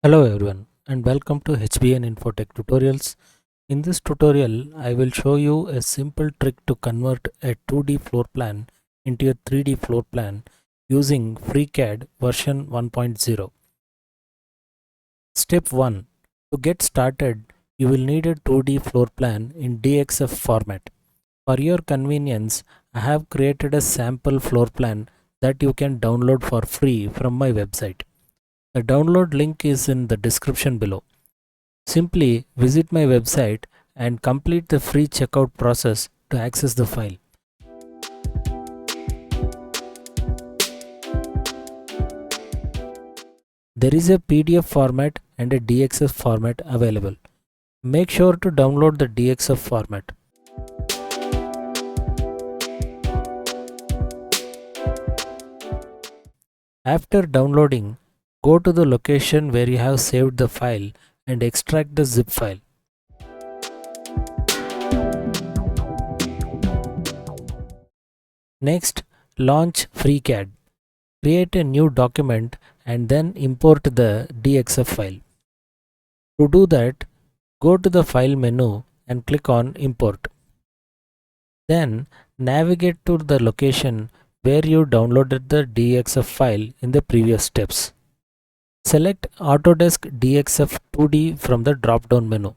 Hello everyone and welcome to HBN Infotech Tutorials. In this tutorial, I will show you a simple trick to convert a 2D floor plan into a 3D floor plan using Freecad version 1.0. Step 1. To get started, you will need a 2D floor plan in DXF format. For your convenience, I have created a sample floor plan that you can download for free from my website. The download link is in the description below. Simply visit my website and complete the free checkout process to access the file. There is a PDF format and a DXF format available. Make sure to download the DXF format. After downloading, go to the location where you have saved the file and extract the zip file. Next, launch Freecad. Create a new document and then import the DXF file. To do that, go to the File menu and click on Import. Then navigate to the location where you downloaded the DXF file in the previous steps. Select Autodesk DXF 2D from the drop-down menu.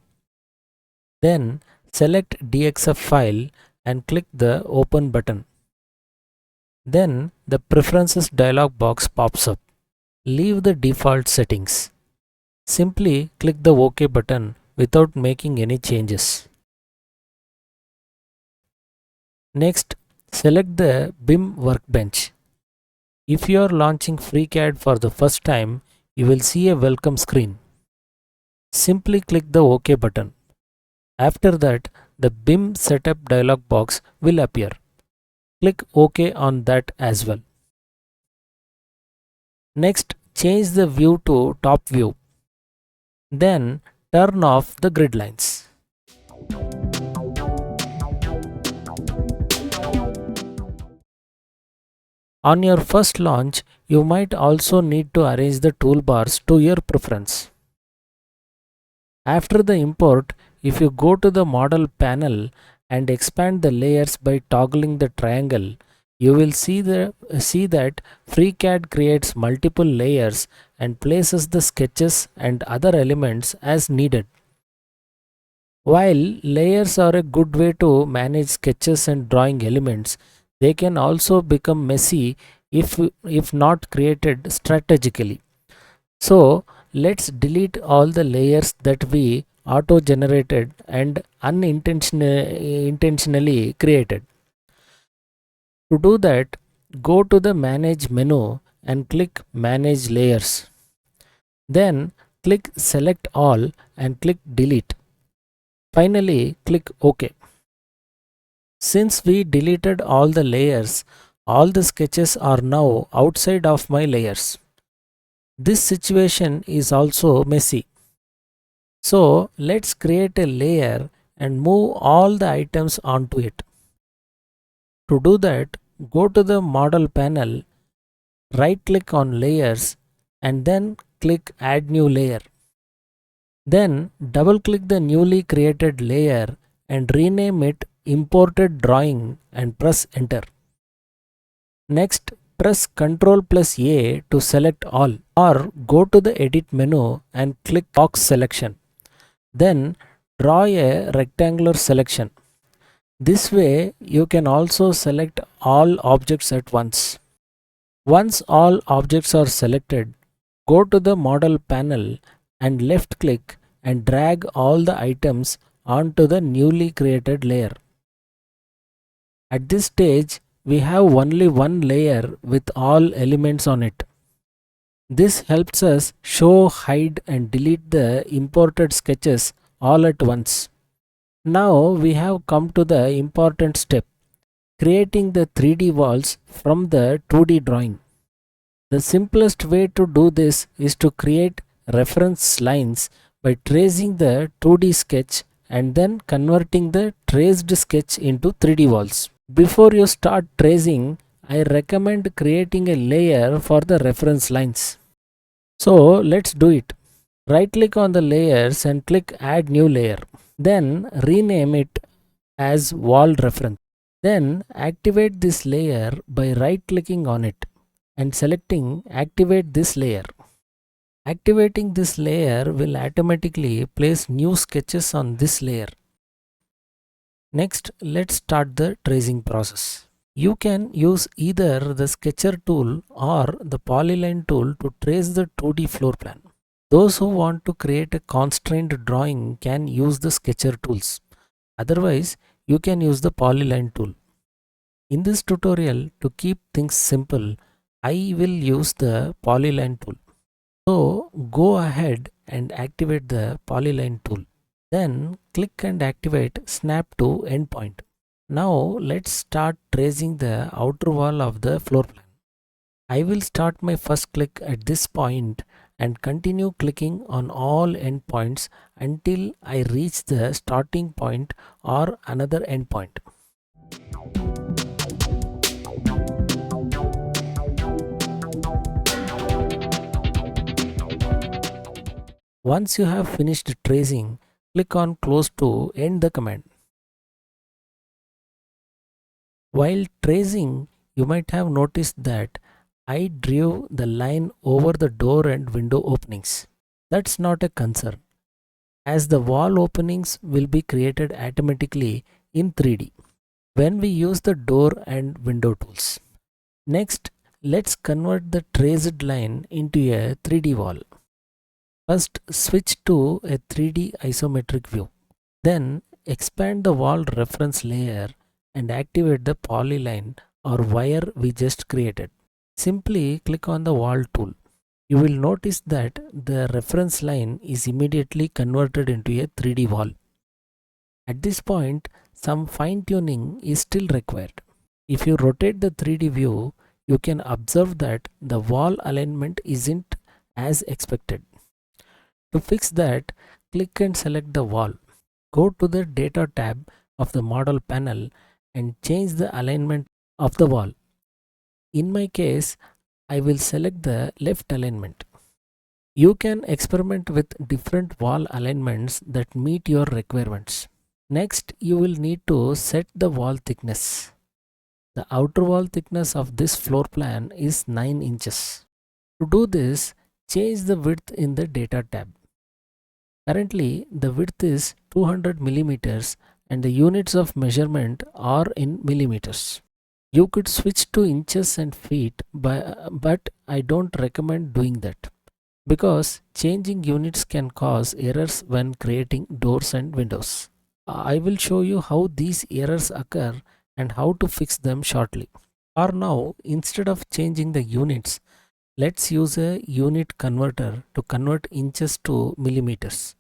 Then select DXF file and click the Open button. Then the Preferences dialog box pops up. Leave the default settings. Simply click the OK button without making any changes. Next, select the BIM workbench. If you are launching Freecad for the first time, you will see a welcome screen. Simply click the OK button. After that, the BIM setup dialog box will appear. Click OK on that as well. Next, change the view to top view. Then turn off the grid lines. On your first launch, you might also need to arrange the toolbars to your preference. After the import, if you go to the model panel and expand the layers by toggling the triangle, you will see that Freecad creates multiple layers and places the sketches and other elements as needed. While layers are a good way to manage sketches and drawing elements, they can also become messy if not created strategically. So let's delete all the layers that we auto-generated and unintentionally created. To do that, go to the Manage menu and click Manage Layers. Then click Select All and click Delete. Finally, click OK. Since we deleted all the layers, all the sketches are now outside of my layers. This situation is also messy. So let's create a layer and move all the items onto it. To do that, go to the model panel, right click on layers and then click add new layer. Then double click the newly created layer and rename it imported drawing and press enter. Next, press Ctrl+A to select all, or go to the edit menu and click box selection. Then draw a rectangular selection. This way you can also select all objects at once. Once all objects are selected, go to the model panel and left click and drag all the items onto the newly created layer. At this stage, we have only one layer with all elements on it. This helps us show, hide and delete the imported sketches all at once. Now we have come to the important step, creating the 3D walls from the 2D drawing. The simplest way to do this is to create reference lines by tracing the 2D sketch and then converting the traced sketch into 3D walls. Before you start tracing, I recommend creating a layer for the reference lines. So let's do it. Right click on the layers and click add new layer. Then rename it as wall reference. Then activate this layer by right clicking on it and selecting activate this layer. Activating this layer will automatically place new sketches on this layer. Next, let's start the tracing process. You can use either the sketcher tool or the polyline tool to trace the 2D floor plan. Those who want to create a constrained drawing can use the sketcher tools. Otherwise, you can use the polyline tool. In this tutorial, to keep things simple, I will use the polyline tool. So go ahead and activate the polyline tool. Then click and activate snap to endpoint. Now let's start tracing the outer wall of the floor plan. I will start my first click at this point and continue clicking on all endpoints until I reach the starting point or another endpoint. Once you have finished tracing, click on close to end the command. While tracing, you might have noticed that I drew the line over the door and window openings. That's not a concern, as the wall openings will be created automatically in 3D when we use the door and window tools. Next, let's convert the traced line into a 3D wall. First, switch to a 3D isometric view. Then, expand the wall reference layer and activate the polyline or wire we just created. Simply click on the wall tool. You will notice that the reference line is immediately converted into a 3D wall. At this point, some fine tuning is still required. If you rotate the 3D view, you can observe that the wall alignment isn't as expected. To fix that, click and select the wall. Go to the Data tab of the model panel and change the alignment of the wall. In my case, I will select the left alignment. You can experiment with different wall alignments that meet your requirements. Next, you will need to set the wall thickness. The outer wall thickness of this floor plan is 9 inches. To do this, change the width in the Data tab. Currently, the width is 200 millimeters and the units of measurement are in millimeters. You could switch to inches and feet, but I don't recommend doing that because changing units can cause errors when creating doors and windows. I will show you how these errors occur and how to fix them shortly. For now, instead of changing the units, let's use a unit converter to convert inches to millimeters.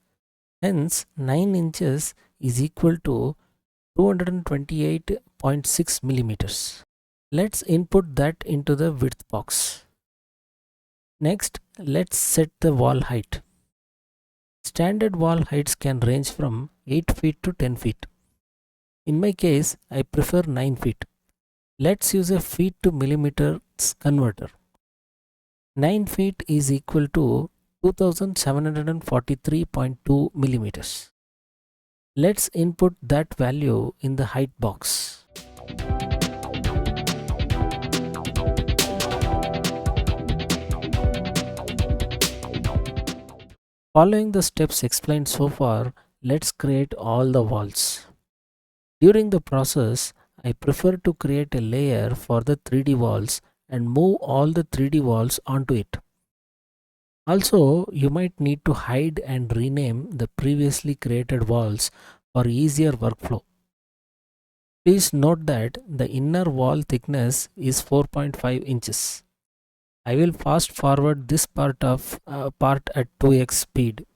Hence, 9 inches is equal to 228.6 millimeters. Let's input that into the width box. Next, let's set the wall height. Standard wall heights can range from 8 feet to 10 feet. In my case, I prefer 9 feet. Let's use a feet to millimeters converter. 9 feet is equal to 2743.2 millimeters. Let's input that value in the height box. Following the steps explained so far, let's create all the walls. During the process, I prefer to create a layer for the 3D walls and move all the 3D walls onto it. Also, you might need to hide and rename the previously created walls for easier workflow. Please note that the inner wall thickness is 4.5 inches. I will fast forward this part at 2x speed.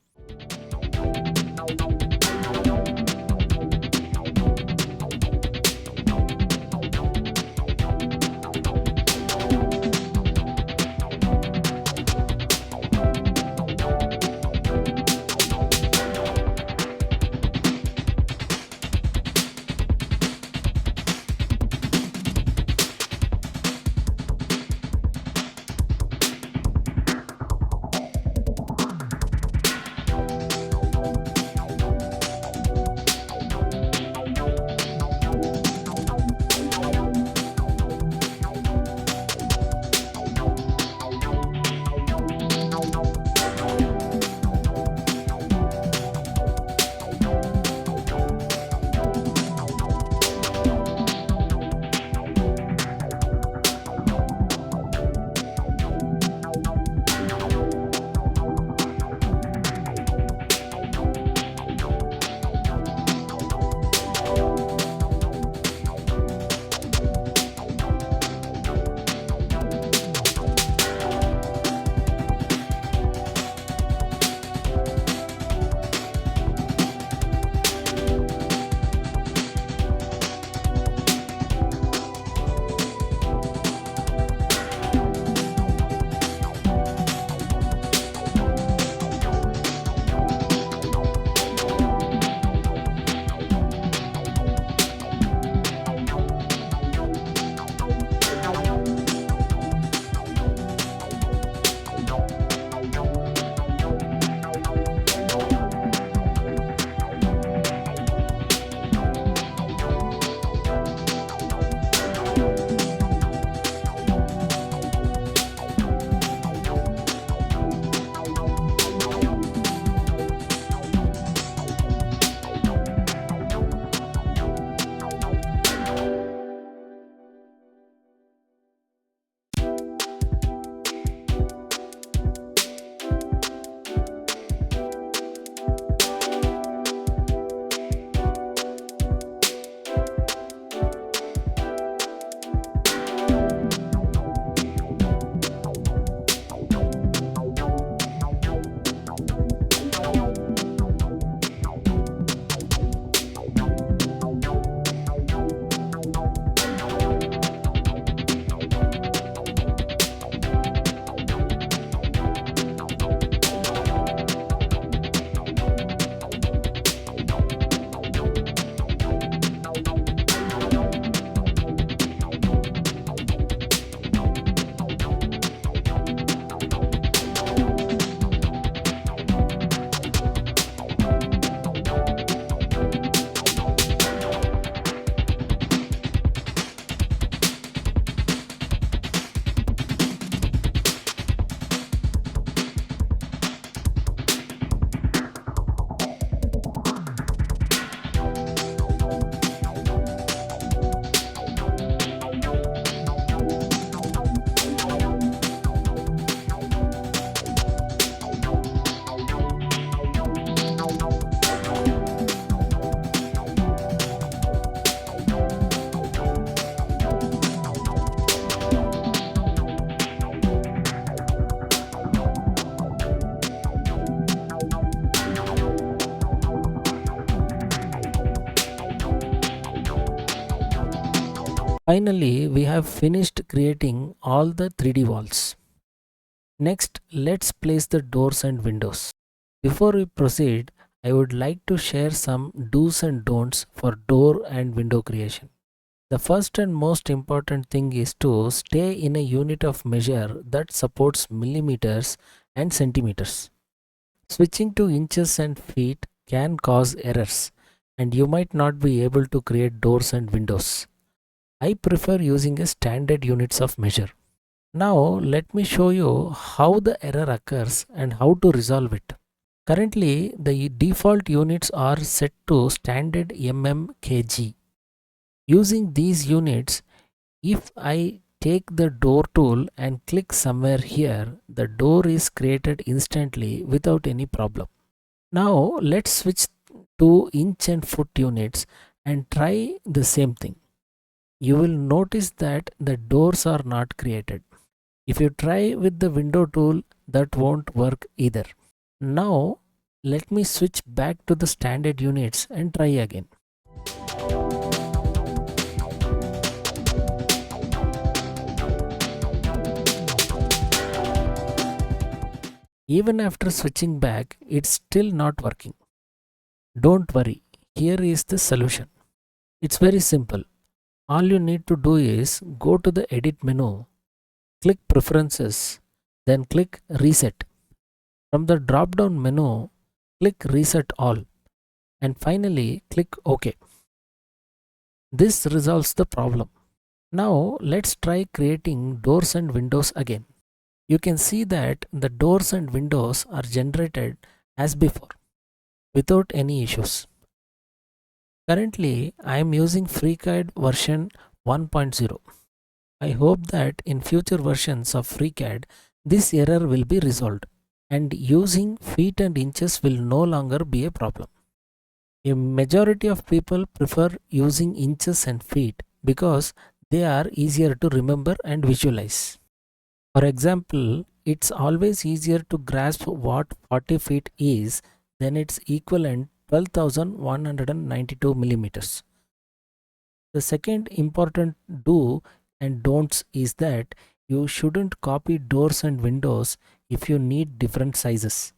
Finally, we have finished creating all the 3D walls. Next, let's place the doors and windows. Before we proceed, I would like to share some do's and don'ts for door and window creation. The first and most important thing is to stay in a unit of measure that supports millimeters and centimeters. Switching to inches and feet can cause errors, and you might not be able to create doors and windows. I prefer using a standard units of measure. Now let me show you how the error occurs and how to resolve it. Currently, the default units are set to standard mm/kg. Using these units, if I take the door tool and click somewhere here, the door is created instantly without any problem. Now let's switch to inch and foot units and try the same thing. You will notice that the doors are not created. If you try with the window tool, that won't work either. Now let me switch back to the standard units and try again. Even after switching back, it's still not working. Don't worry, here is the solution. It's very simple. All you need to do is go to the edit menu, click preferences, then click reset. From the drop down menu, click reset all and finally click OK. This resolves the problem. Now let's try creating doors and windows again. You can see that the doors and windows are generated as before without any issues. Currently, I am using Freecad version 1.0. I hope that in future versions of Freecad, this error will be resolved and using feet and inches will no longer be a problem. A majority of people prefer using inches and feet because they are easier to remember and visualize. For example, it's always easier to grasp what 40 feet is than its equivalent 12,192 millimeters. The second important do and don'ts is that you shouldn't copy doors and windows if you need different sizes.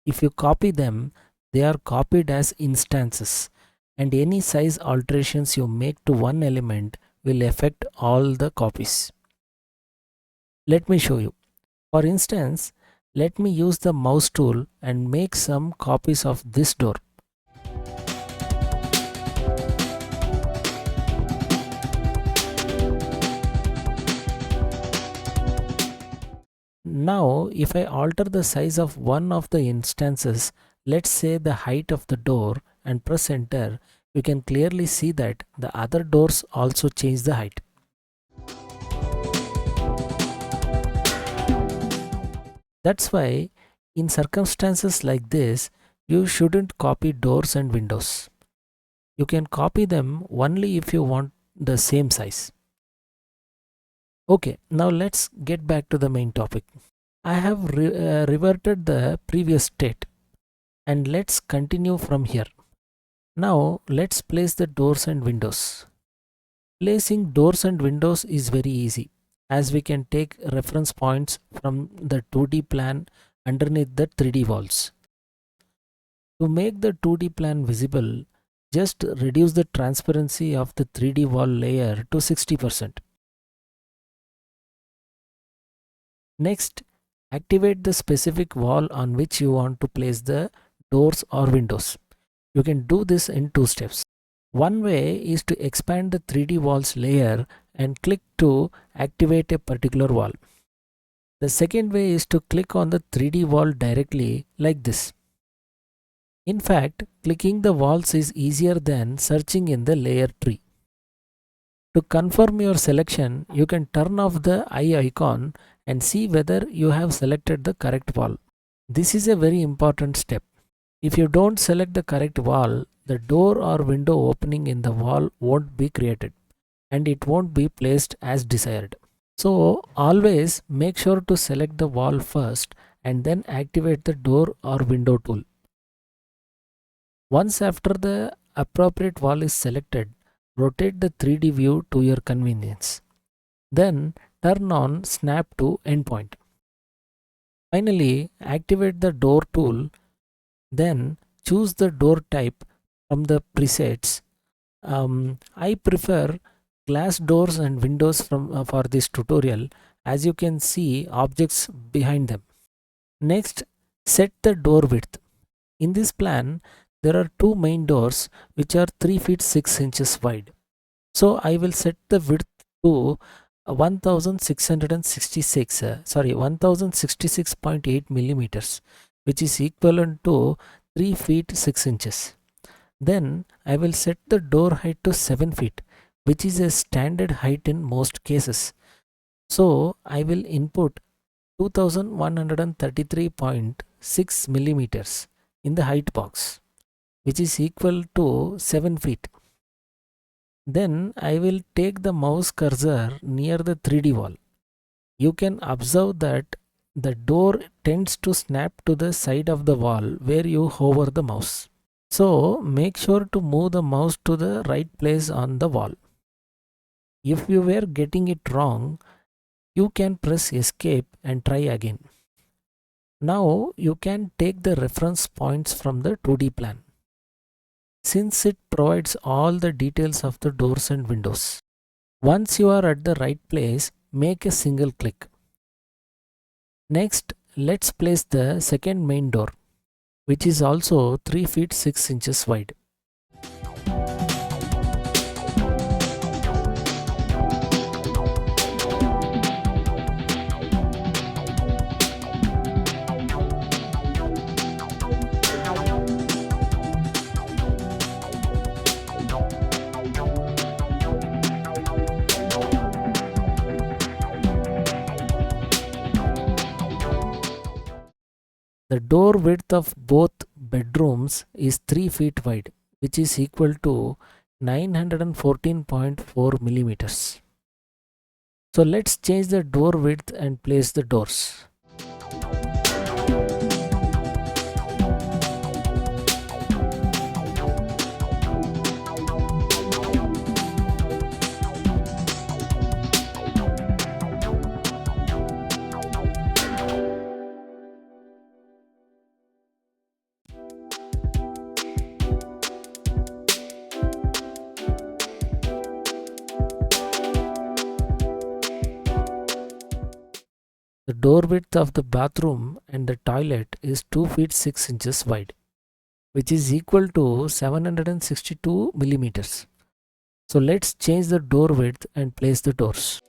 If you copy them, they are copied as instances, and any size alterations you make to one element will affect all the copies. Let me show you. For instance, let me use the mouse tool and make some copies of this door. Now, if I alter the size of one of the instances, let's say the height of the door, and press enter, you can clearly see that the other doors also change the height. That's why in circumstances like this, you shouldn't copy doors and windows. You can copy them only if you want the same size. Okay, now let's get back to the main topic. I have reverted the previous state and let's continue from here. Now let's place the doors and windows. Placing doors and windows is very easy as we can take reference points from the 2D plan underneath the 3D walls. To make the 2D plan visible, just reduce the transparency of the 3D wall layer to 60%. Next, activate the specific wall on which you want to place the doors or windows. You can do this in two steps. One way is to expand the 3D walls layer and click to activate a particular wall. The second way is to click on the 3D wall directly like this. In fact, clicking the walls is easier than searching in the layer tree. To confirm your selection, you can turn off the eye icon and see whether you have selected the correct wall. This is a very important step. If you don't select the correct wall, the door or window opening in the wall won't be created and it won't be placed as desired. So always make sure to select the wall first and then activate the door or window tool. Once after the appropriate wall is selected, rotate the 3D view to your convenience. Then turn on Snap to Endpoint. Finally, activate the door tool. Then choose the door type from the presets. I prefer glass doors and windows for this tutorial, as you can see objects behind them. Next, set the door width. In this plan, there are two main doors which are 3 feet 6 inches wide. So I will set the width to 1066.8 millimeters, which is equivalent to 3 feet 6 inches. Then I will set the door height to 7 feet, which is a standard height in most cases. So I will input 2133.6 millimeters in the height box, which is equal to 7 feet. Then I will take the mouse cursor near the 3D wall. You can observe that the door tends to snap to the side of the wall where you hover the mouse. So make sure to move the mouse to the right place on the wall. If you were getting it wrong, you can press escape and try again. Now you can take the reference points from the 2D plan, since it provides all the details of the doors and windows. Once you are at the right place, make a single click. Next, let's place the second main door, which is also 3 feet 6 inches wide. The door width of both bedrooms is 3 feet wide, which is equal to 914.4 millimeters. So let's change the door width and place the doors. The door width of the bathroom and the toilet is 2 feet 6 inches wide, which is equal to 762 millimeters. So let's change the door width and place the doors.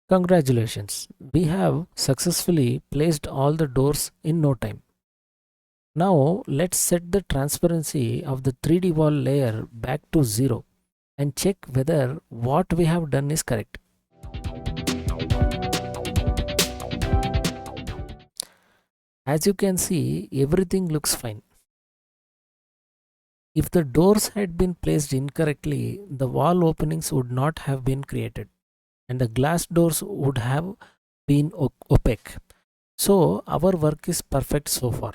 Congratulations, we have successfully placed all the doors in no time. Now let's set the transparency of the 3D wall layer back to 0 and check whether what we have done is correct. As you can see, everything looks fine. If the doors had been placed incorrectly, the wall openings would not have been created, and the glass doors would have been opaque. So our work is perfect so far.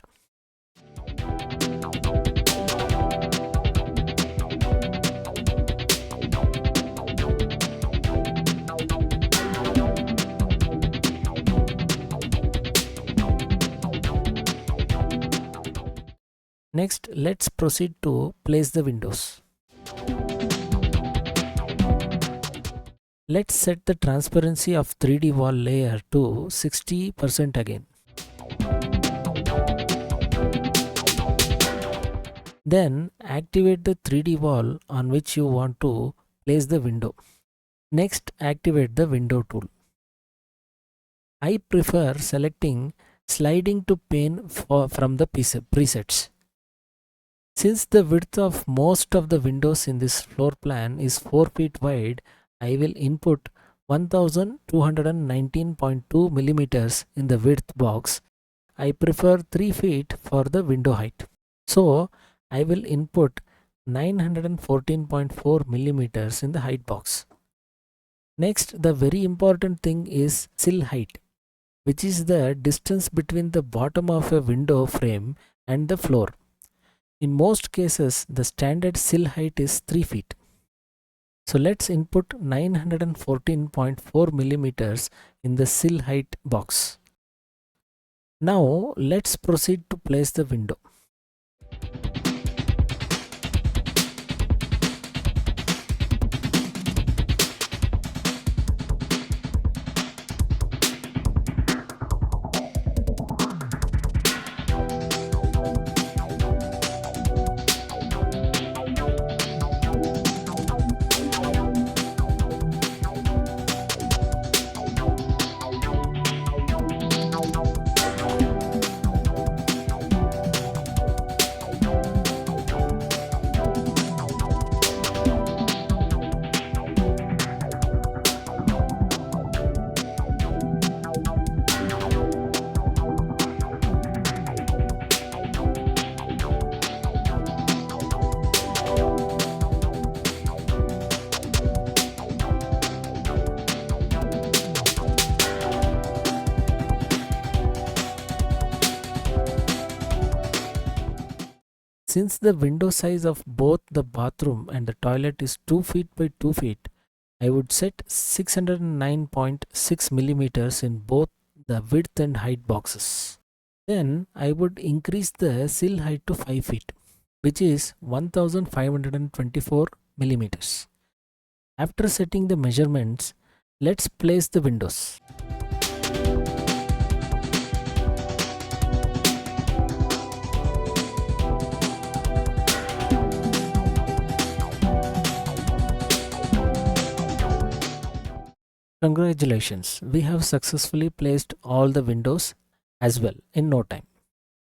Next, let's proceed to place the windows. Let's set the transparency of 3D wall layer to 60% again. Then activate the 3D wall on which you want to place the window. Next, activate the window tool. I prefer selecting sliding to pane from the presets. Since the width of most of the windows in this floor plan is 4 feet wide, I will input 1219.2 millimeters in the width box. I prefer 3 feet for the window height. So I will input 914.4 millimeters in the height box. Next, the very important thing is sill height, which is the distance between the bottom of a window frame and the floor. In most cases, the standard sill height is 3 feet. So let's input 914.4 millimeters in the sill height box. Now let's proceed to place the window. Since the window size of both the bathroom and the toilet is 2 feet by 2 feet, I would set 609.6 millimeters in both the width and height boxes. Then I would increase the sill height to 5 feet, which is 1524 millimeters. After setting the measurements, let's place the windows. Congratulations, we have successfully placed all the windows as well in no time.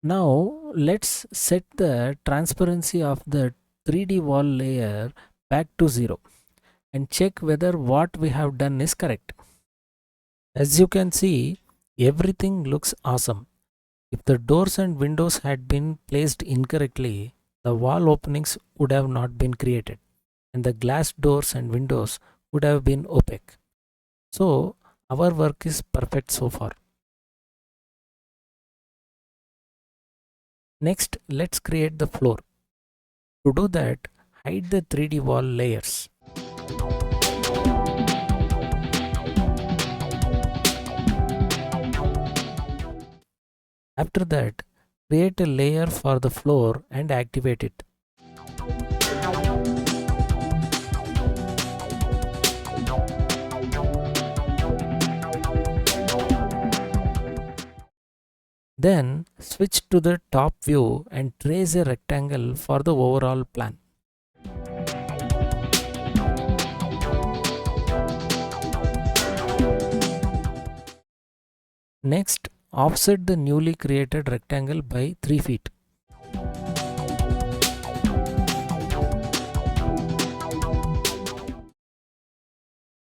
Now let's set the transparency of the 3D wall layer back to 0 and check whether what we have done is correct. As you can see, everything looks awesome. If the doors and windows had been placed incorrectly, the wall openings would have not been created and the glass doors and windows would have been opaque. So our work is perfect so far. Next, let's create the floor. To do that, hide the 3D wall layers. After that, create a layer for the floor and activate it. Then switch to the top view and trace a rectangle for the overall plan. Next, offset the newly created rectangle by 3 feet.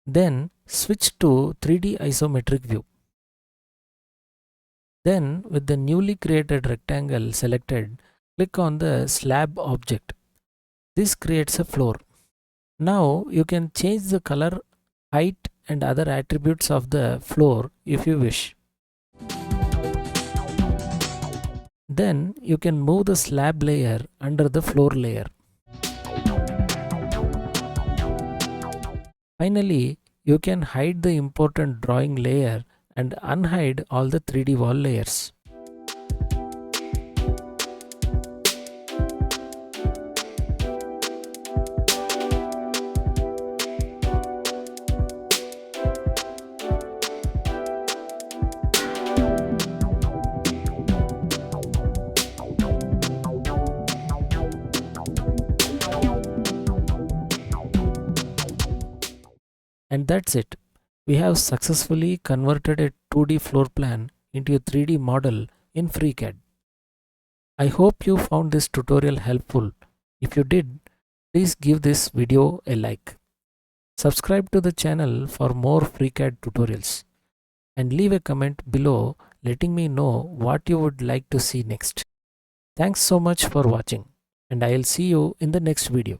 Then switch to 3D isometric view. Then with the newly created rectangle selected, click on the slab object. This creates a floor. Now you can change the color, height and other attributes of the floor if you wish. Then you can move the slab layer under the floor layer. Finally, you can hide the important drawing layer and unhide all the 3D wall layers. And that's it. We have successfully converted a 2D floor plan into a 3D model in Freecad. I hope you found this tutorial helpful. If you did, please give this video a like. Subscribe to the channel for more Freecad tutorials and leave a comment below letting me know what you would like to see next. Thanks so much for watching. and I'll see you in the next video.